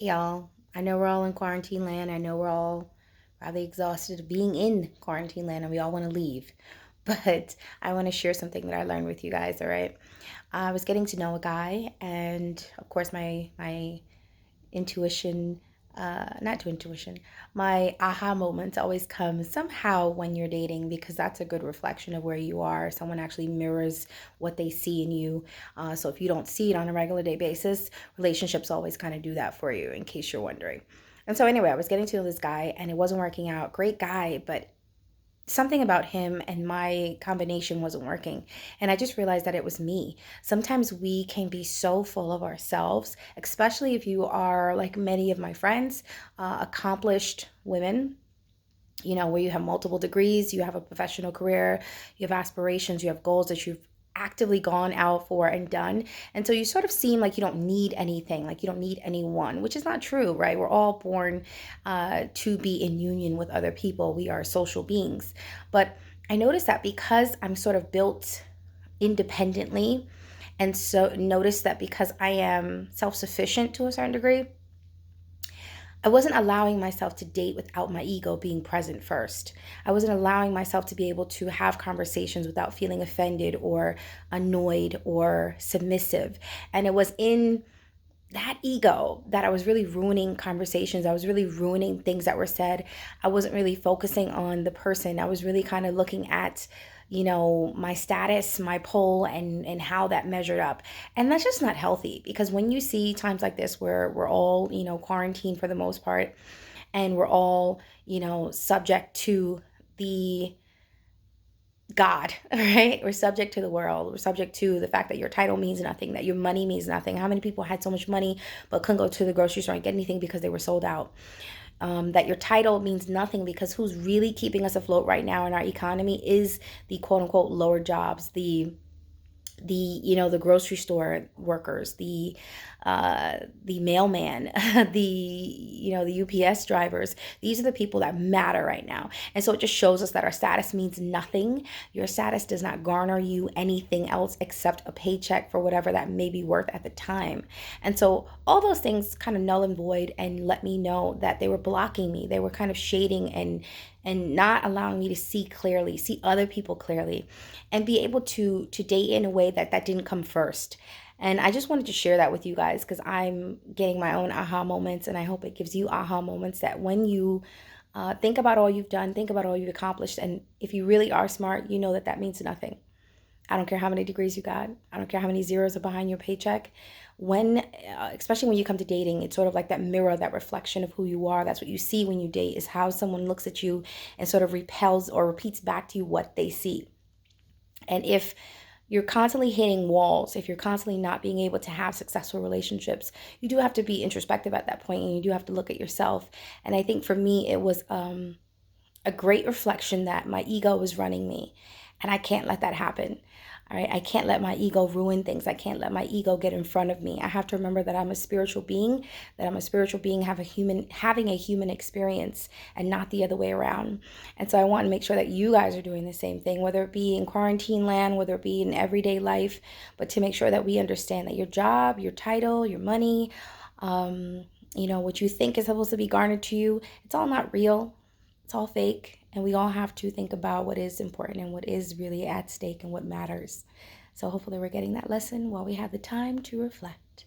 Y'all, I know we're all in quarantine land. I know we're all probably exhausted of being in quarantine land and we all want to leave. But I want to share something that I learned with you guys, all right? I was getting to know a guy, and of course, my intuition, not to intuition, my aha moments always come somehow when you're dating because that's a good reflection of where you are. Someone actually mirrors what they see in you. So if you don't see it on a regular day basis, relationships always kind of do that for you, in case you're wondering. And so, anyway, I was getting to know this guy and it wasn't working out. Great guy, but something about him and my combination wasn't working. And I just realized that it was me. Sometimes we can be so full of ourselves, especially if you are like many of my friends, accomplished women, where you have multiple degrees, you have a professional career, you have aspirations, you have goals that you've actively gone out for and done. And so you sort of seem like you don't need anything, like you don't need anyone, which is not true, right? We're all born to be in union with other people. We are social beings. But I noticed that because I'm sort of built independently, and so notice that because I am self sufficient to a certain degree, I wasn't allowing myself to date without my ego being present first. I wasn't allowing myself to be able to have conversations without feeling offended or annoyed or submissive. And it was in that ego that I was really ruining conversations. I was really ruining things that were said. I wasn't really focusing on the person. I was really kind of looking at, my status, my poll, and how that measured up. And that's just not healthy because when you see times like this where we're all, quarantined for the most part, and we're all, subject to the God, right? We're subject to the world. We're subject to the fact that your title means nothing, that your money means nothing. How many people had so much money but couldn't go to the grocery store and get anything because they were sold out? That your title means nothing because who's really keeping us afloat right now in our economy is the quote unquote lower jobs, the grocery store workers, the mailman, the UPS drivers. These are the people that matter right now. And so it just shows us that our status means nothing. Your status does not garner you anything else except a paycheck for whatever that may be worth at the time. And so all those things kind of null and void and let me know that they were blocking me. They were kind of shading and not allowing me to see clearly, see other people clearly, and be able to date in a way that didn't come first. And I just wanted to share that with you guys because I'm getting my own aha moments, and I hope it gives you aha moments that when you think about all you've done, think about all you've accomplished, and if you really are smart, you know that that means nothing. I don't care how many degrees you got. I don't care how many zeros are behind your paycheck. Especially when you come to dating, it's sort of like that mirror, that reflection of who you are. That's what you see when you date, is how someone looks at you and sort of repels or repeats back to you what they see. And if you're constantly hitting walls, if you're constantly not being able to have successful relationships, you do have to be introspective at that point and you do have to look at yourself. And I think for me, it was a great reflection that my ego was running me. And I can't let that happen. All right. I can't let my ego ruin things. I can't let my ego get in front of me. I have to remember that I'm a spiritual being, having a human experience and not the other way around. And so I want to make sure that you guys are doing the same thing, whether it be in quarantine land, whether it be in everyday life, but to make sure that we understand that your job, your title, your money, what you think is supposed to be garnered to you, it's all not real. It's all fake, and we all have to think about what is important and what is really at stake and what matters. So hopefully we're getting that lesson while we have the time to reflect.